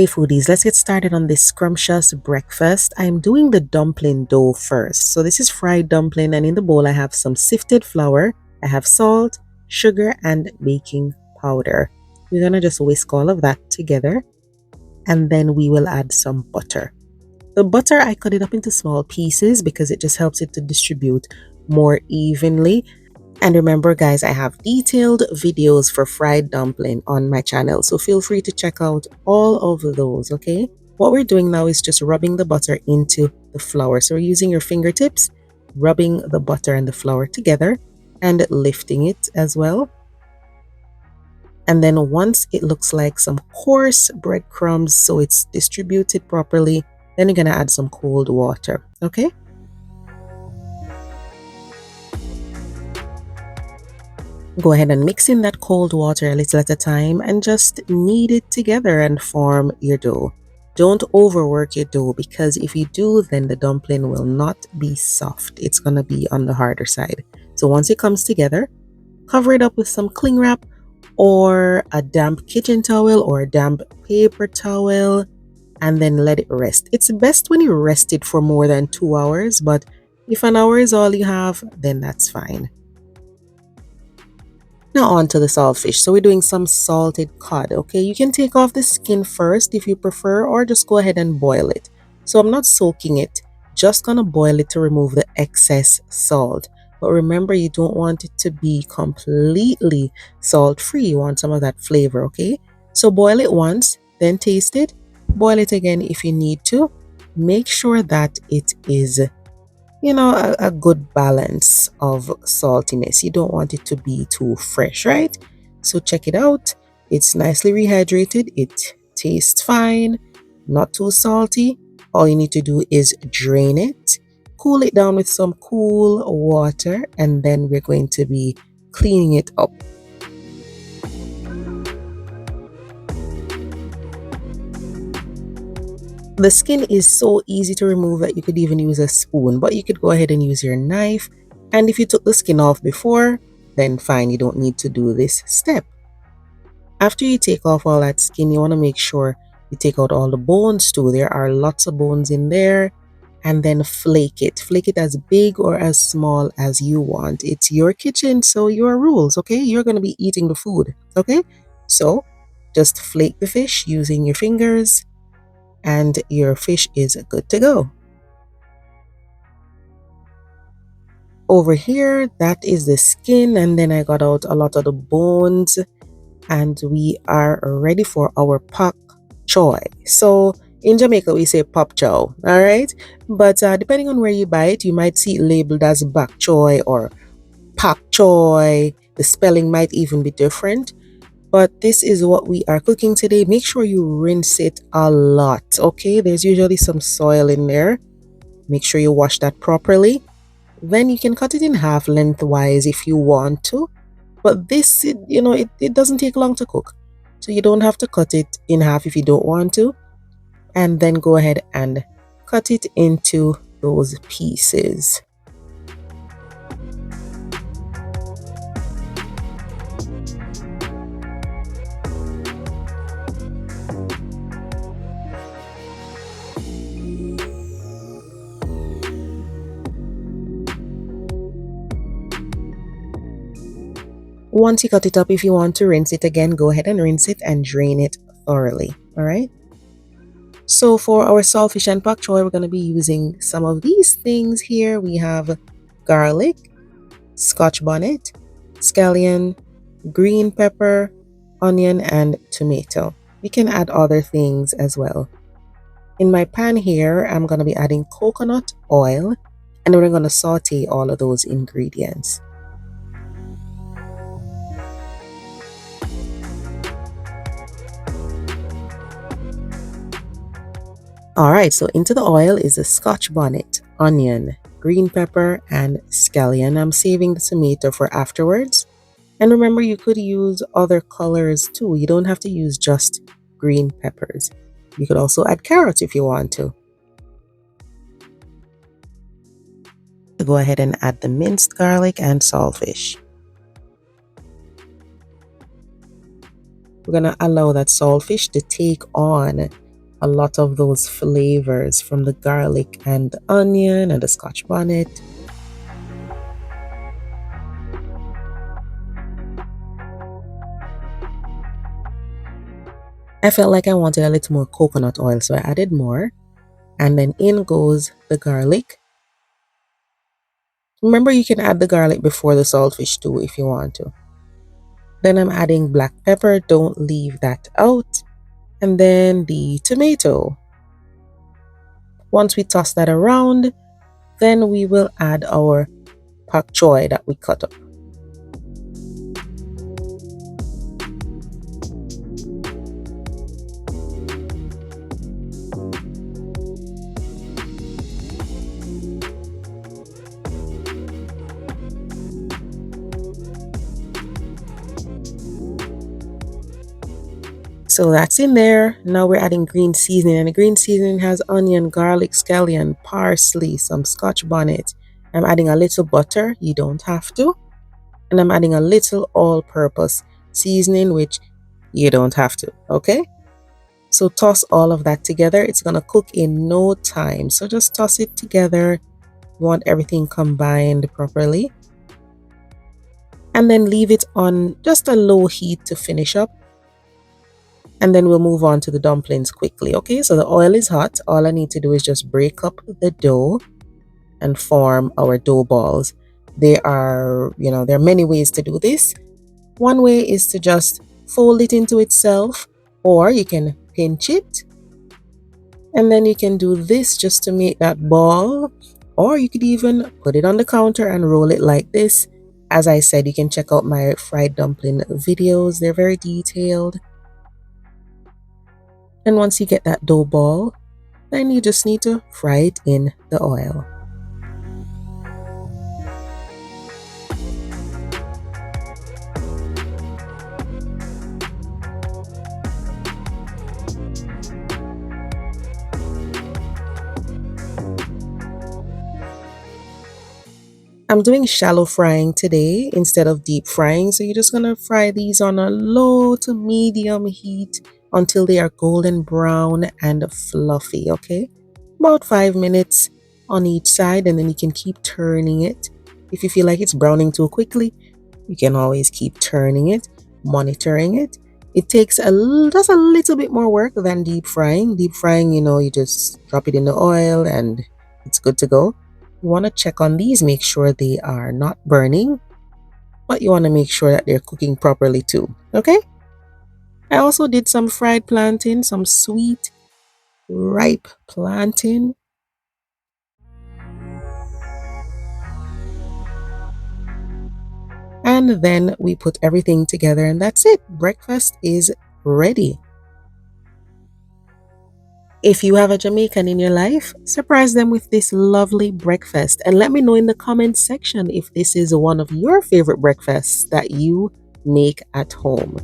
Hey foodies, let's get started on this scrumptious breakfast. I'm doing the dumpling dough first. So this is fried dumpling, and in the bowl I have some sifted flour, I have salt, sugar, and baking powder. We're gonna just whisk all of that together, and then we will add some butter. The butter, I cut it up into small pieces because it just helps it to distribute more evenly. And remember guys, I have detailed videos for fried dumpling on my channel, so feel free to check out all of those, okay? What we're doing now is just rubbing the butter into the flour. So we're using your fingertips, rubbing the butter and the flour together and lifting it as well. And then once it looks like some coarse breadcrumbs, so it's distributed properly, then you're gonna add some cold water, okay? Go ahead and mix in that cold water a little at a time and just knead it together and form your dough. Don't overwork your dough, because if you do, then the dumpling will not be soft. It's going to be on the harder side. So once it comes together, cover it up with some cling wrap or a damp kitchen towel or a damp paper towel, and then let it rest. It's best when you rest it for more than 2 hours, but if an hour is all you have, then that's fine. Now on to the saltfish. So we're doing some salted cod, okay? You can take off the skin first if you prefer, or just go ahead and boil it. So I'm not soaking it, just gonna boil it to remove the excess salt. But remember, you don't want it to be completely salt-free. You want some of that flavor, okay? So boil it once, then taste it. Boil it again if you need to. Make sure that it is a good balance of saltiness. You don't want it to be too fresh, right? So check it out. It's nicely rehydrated. It tastes fine, not too salty. All you need to do is drain it, cool it down with some cool water, and then we're going to be cleaning it up. The skin is so easy to remove that you could even use a spoon, but you could go ahead and use your knife. And if you took the skin off before, then fine, you don't need to do this step. After you take off all that skin, you want to make sure you take out all the bones too. There are lots of bones in there. And then flake it. Flake it as big or as small as you want. It's your kitchen, so your rules, okay? You're going to be eating the food, okay? So just flake the fish using your fingers, and your fish is good to go. Over here, that is the skin, and then I got out a lot of the bones, and we are ready for our Pak Choi. So in Jamaica we say Pak Choi, all right? But depending on where you buy it, you might see it labeled as Pak Choi or Pak Choi. The spelling might even be different. But this is what we are cooking today. Make sure you rinse it a lot, okay? There's usually some soil in there. Make sure you wash that properly. Then you can cut it in half lengthwise if you want to. But this, it doesn't take long to cook. So you don't have to cut it in half if you don't want to. And then go ahead and cut it into those pieces. Once you cut it up, if you want to rinse it again, go ahead and rinse it and drain it thoroughly, all right? So for our saltfish and pak choy, we're going to be using some of these things here. We have garlic, Scotch bonnet, scallion, green pepper, onion, and tomato. You can add other things as well. In my pan here, I'm going to be adding coconut oil, and we're going to saute all of those ingredients. Alright, so into the oil is the Scotch bonnet, onion, green pepper, and scallion. I'm saving the tomato for afterwards. And remember, you could use other colors too. You don't have to use just green peppers. You could also add carrots if you want to. Go ahead and add the minced garlic and saltfish. We're going to allow that saltfish to take on a lot of those flavors from the garlic and the onion and the Scotch bonnet. I felt like I wanted a little more coconut oil, so I added more. And then in goes the garlic. Remember, you can add the garlic before the saltfish too if you want to. Then I'm adding black pepper, don't leave that out. And then the tomato. Once we toss that around, then we will add our Pak Choi that we cut up. So that's in there. Now we're adding green seasoning, and the green seasoning has onion, garlic, scallion, parsley, some Scotch bonnet. I'm adding a little butter, you don't have to. And I'm adding a little all-purpose seasoning, which you don't have to, okay? So toss all of that together. It's gonna cook in no time. So just toss it together. You want everything combined properly. And then leave it on just a low heat to finish up. And then we'll move on to the dumplings quickly, okay? So the oil is hot. All I need to do is just break up the dough and form our dough balls. There are many ways to do this. One way is to just fold it into itself, or you can pinch it. And then you can do this just to make that ball, or you could even put it on the counter and roll it like this. As I said, you can check out my fried dumpling videos. They're very detailed. And once you get that dough ball, then you just need to fry it in the oil. I'm doing shallow frying today instead of deep frying. So you're just going to fry these on a low to medium heat until they are golden brown and fluffy, okay? About 5 minutes on each side, and then you can keep turning it. If you feel like it's browning too quickly, you can always keep turning it, monitoring it. It takes just a little bit more work than deep frying. Deep frying, you just drop it in the oil and it's good to go. You want to check on these, make sure they are not burning, but you want to make sure that they're cooking properly too, okay? I also did some fried plantain, some sweet, ripe plantain. And then we put everything together and that's it. Breakfast is ready. If you have a Jamaican in your life, surprise them with this lovely breakfast and let me know in the comments section if this is one of your favorite breakfasts that you make at home.